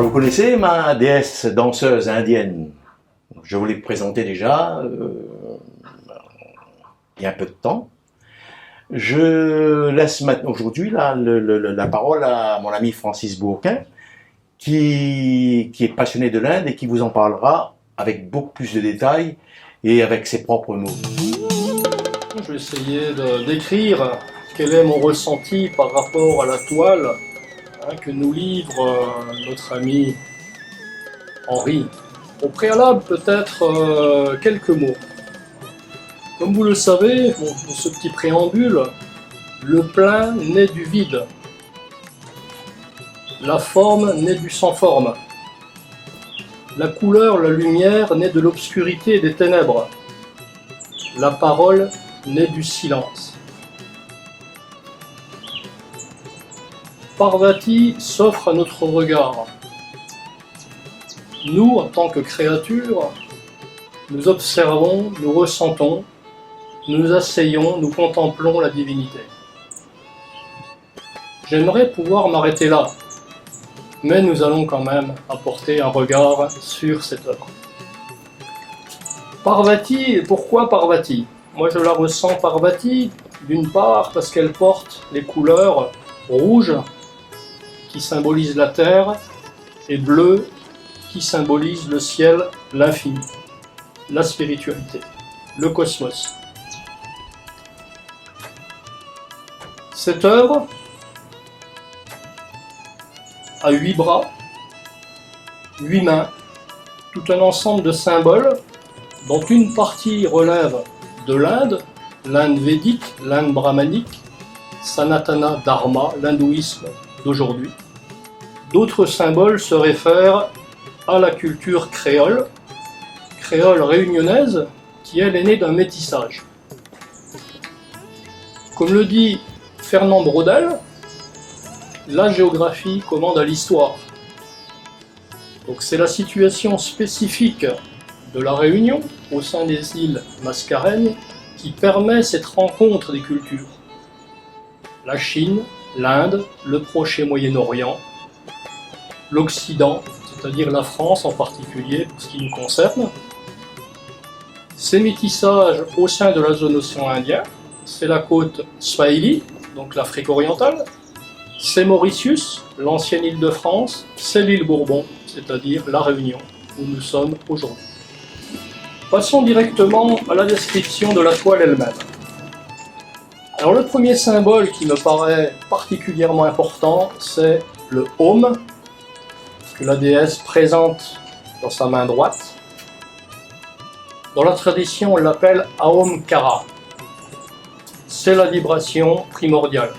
Vous connaissez ma déesse danseuse indienne. Je vous l'ai présentée déjà il y a un peu de temps. Je laisse maintenant aujourd'hui la parole à mon ami Francis Bourquin, qui est passionné de l'Inde et qui vous en parlera avec beaucoup plus de détails et avec ses propres mots. Je vais essayer de décrire quel est mon ressenti par rapport à la toile que nous livre notre ami Henri. Au préalable, peut-être quelques mots. Comme vous le savez, dans ce petit préambule, le plein naît du vide. La forme naît du sans forme. La couleur, la lumière naît de l'obscurité et des ténèbres. La parole naît du silence. Parvati s'offre à notre regard. Nous, en tant que créatures, nous observons, nous ressentons, nous asseyons, nous contemplons la divinité. J'aimerais pouvoir m'arrêter là, mais nous allons quand même apporter un regard sur cette œuvre. Parvati, pourquoi Parvati? Moi je la ressens Parvati, d'une part parce qu'elle porte les couleurs rouges qui symbolisent la terre et bleu qui symbolise le ciel, l'infini, la spiritualité, le cosmos. Cette œuvre a 8 bras, 8 mains, tout un ensemble de symboles dont une partie relève de l'Inde, l'Inde védique, l'Inde brahmanique, Sanatana Dharma, l'hindouisme d'aujourd'hui. D'autres symboles se réfèrent à la culture créole réunionnaise, qui elle est née d'un métissage. Comme le dit Fernand Braudel, la géographie commande à l'histoire. Donc c'est la situation spécifique de la Réunion au sein des îles Mascareignes qui permet cette rencontre des cultures. La Chine, l'Inde, le Proche et Moyen-Orient, l'Occident, c'est-à-dire la France en particulier pour ce qui nous concerne. Ces métissages au sein de la zone océan Indien, c'est la côte Swahili, donc l'Afrique orientale, c'est Mauritius, l'ancienne île de France, c'est l'île Bourbon, c'est-à-dire la Réunion, où nous sommes aujourd'hui. Passons directement à la description de la toile elle-même. Alors le premier symbole qui me paraît particulièrement important, c'est le Om, que la déesse présente dans sa main droite. Dans la tradition, on l'appelle Aum Kara. C'est la vibration primordiale.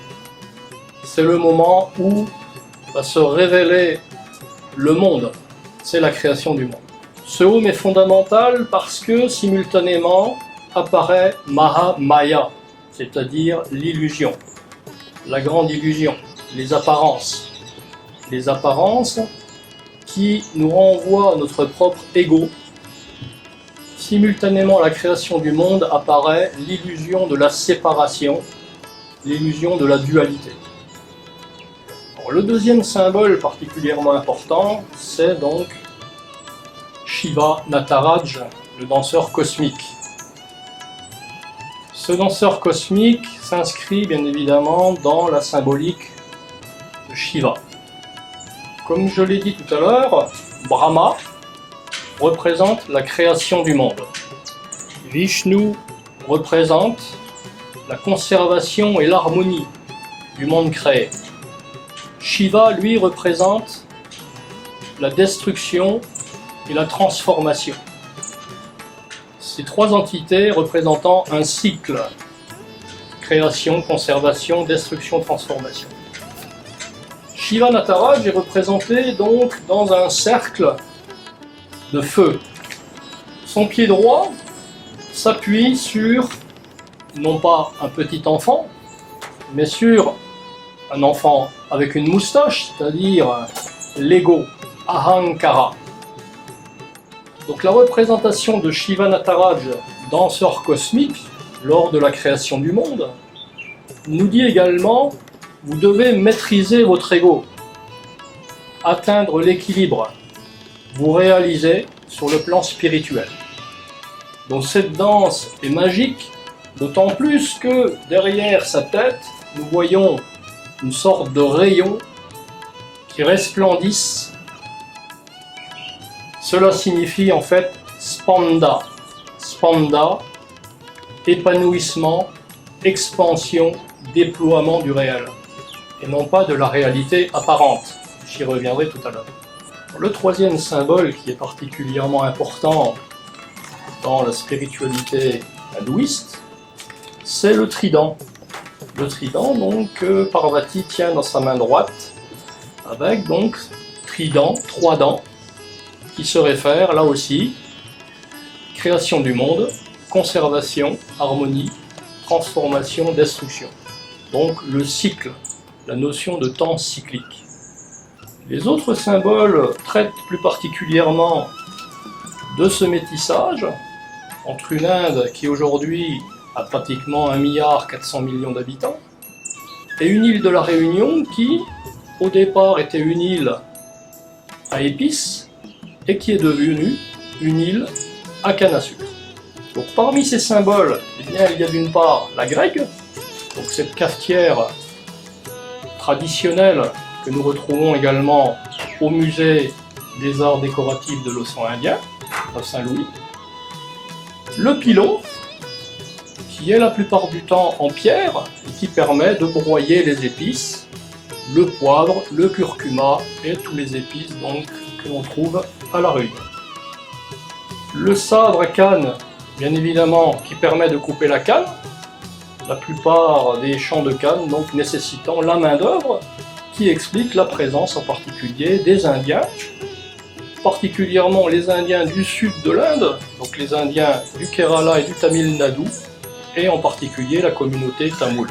C'est le moment où va se révéler le monde. C'est la création du monde. Ce Om est fondamental parce que simultanément apparaît Mahamaya, c'est-à-dire l'illusion, la grande illusion, les apparences. Les apparences qui nous renvoient à notre propre ego. Simultanément à la création du monde apparaît l'illusion de la séparation, l'illusion de la dualité. Alors, le deuxième symbole particulièrement important, c'est donc Shiva Nataraj, le danseur cosmique. Ce danseur cosmique s'inscrit bien évidemment dans la symbolique de Shiva. Comme je l'ai dit tout à l'heure, Brahma représente la création du monde. Vishnu représente la conservation et l'harmonie du monde créé. Shiva, lui, représente la destruction et la transformation. Ces trois entités représentant un cycle: création, conservation, destruction, transformation. Shiva Nataraj est représenté donc dans un cercle de feu. Son pied droit s'appuie sur, non pas un petit enfant, mais sur un enfant avec une moustache, c'est-à-dire l'ego, Ahankara. Donc la représentation de Shiva Nataraj, danseur cosmique, lors de la création du monde, nous dit également: vous devez maîtriser votre ego. atteindre l'équilibre vous réalisez sur le plan spirituel. Donc cette danse est magique, d'autant plus que derrière sa tête, nous voyons une sorte de rayon qui resplendissent. Cela signifie en fait spanda. Spanda, épanouissement, expansion, déploiement du réel, et non pas de la réalité apparente. J'y reviendrai tout à l'heure. Le troisième symbole qui est particulièrement important dans la spiritualité hindouiste, c'est le trident. Le trident, donc, que Parvati tient dans sa main droite, avec donc trident, 3 dents, qui se réfèrent là aussi, création du monde, conservation, harmonie, transformation, destruction. Donc le cycle, la notion de temps cyclique. Les autres symboles traitent plus particulièrement de ce métissage entre une Inde qui aujourd'hui a pratiquement 1,4 milliard d'habitants et une île de la Réunion qui, au départ, était une île à épices et qui est devenue une île à canne à sucre. Donc parmi ces symboles, eh bien, il y a d'une part la grecque, donc cette cafetière traditionnelle que nous retrouvons également au musée des arts décoratifs de l'océan Indien, à Saint-Louis. Le pilon, qui est la plupart du temps en pierre et qui permet de broyer les épices, le poivre, le curcuma et tous les épices donc, que l'on trouve à la Réunion. Le sabre à canne, bien évidemment, qui permet de couper la canne, la plupart des champs de canne donc nécessitant la main-d'œuvre, qui explique la présence en particulier des Indiens, particulièrement les Indiens du sud de l'Inde, donc les Indiens du Kerala et du Tamil Nadu, et en particulier la communauté tamoule.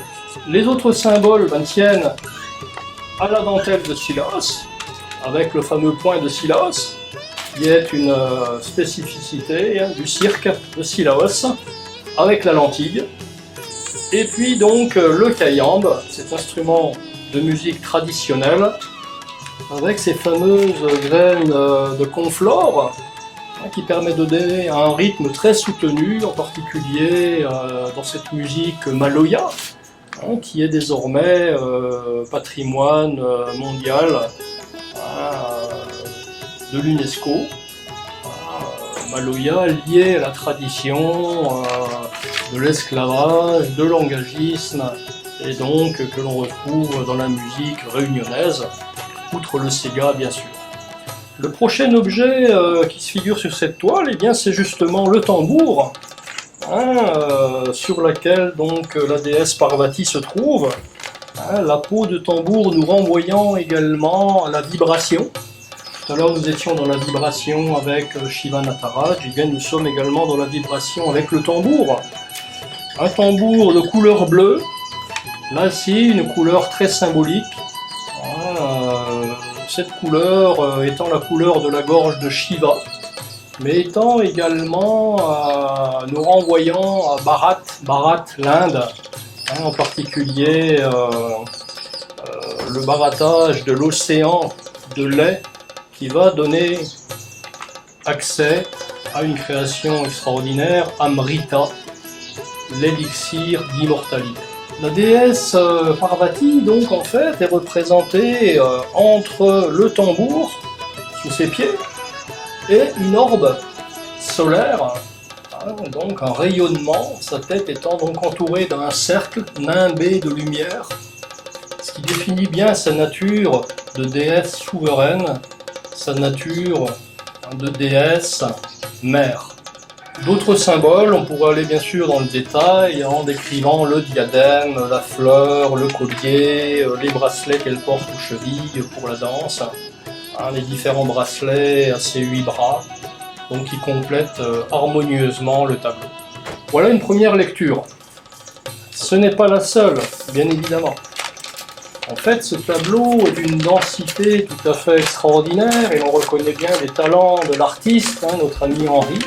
Les autres symboles tiennent à la dentelle de Silas, avec le fameux point de Silas, qui est une spécificité du cirque de Silas, avec la lentille. Et puis donc le kayamb, cet instrument de musique traditionnelle, avec ces fameuses graines de conflore, qui permet de donner un rythme très soutenu, en particulier dans cette musique maloya, qui est désormais patrimoine mondial de l'UNESCO. Maloya lié à la tradition de l'esclavage, de l'engagisme, et donc que l'on retrouve dans la musique réunionnaise, outre le Sega bien sûr. Le prochain objet qui se figure sur cette toile, eh bien, c'est justement le tambour, sur laquelle donc la déesse Parvati se trouve, la peau de tambour nous renvoyant également à la vibration. Tout à l'heure nous étions dans la vibration avec Shiva Nataraj, et bien nous sommes également dans la vibration avec le tambour. Un tambour de couleur bleue, là aussi une couleur très symbolique, cette couleur étant la couleur de la gorge de Shiva, mais étant également nous renvoyant à Bharat, l'Inde, en particulier le barattage de l'océan de lait qui va donner accès à une création extraordinaire, Amrita, l'élixir d'immortalité. La déesse Parvati, donc, en fait, est représentée entre le tambour, sous ses pieds, et une orbe solaire, donc un rayonnement, sa tête étant donc entourée d'un cercle nimbé de lumière, ce qui définit bien sa nature de déesse souveraine, sa nature de déesse mère. D'autres symboles, on pourrait aller bien sûr dans le détail en décrivant le diadème, la fleur, le collier, les bracelets qu'elle porte aux chevilles pour la danse, les différents bracelets à ses 8 bras, donc qui complètent harmonieusement le tableau. Voilà une première lecture. Ce n'est pas la seule, bien évidemment. En fait, ce tableau est d'une densité tout à fait extraordinaire et on reconnaît bien les talents de l'artiste, notre ami Henri.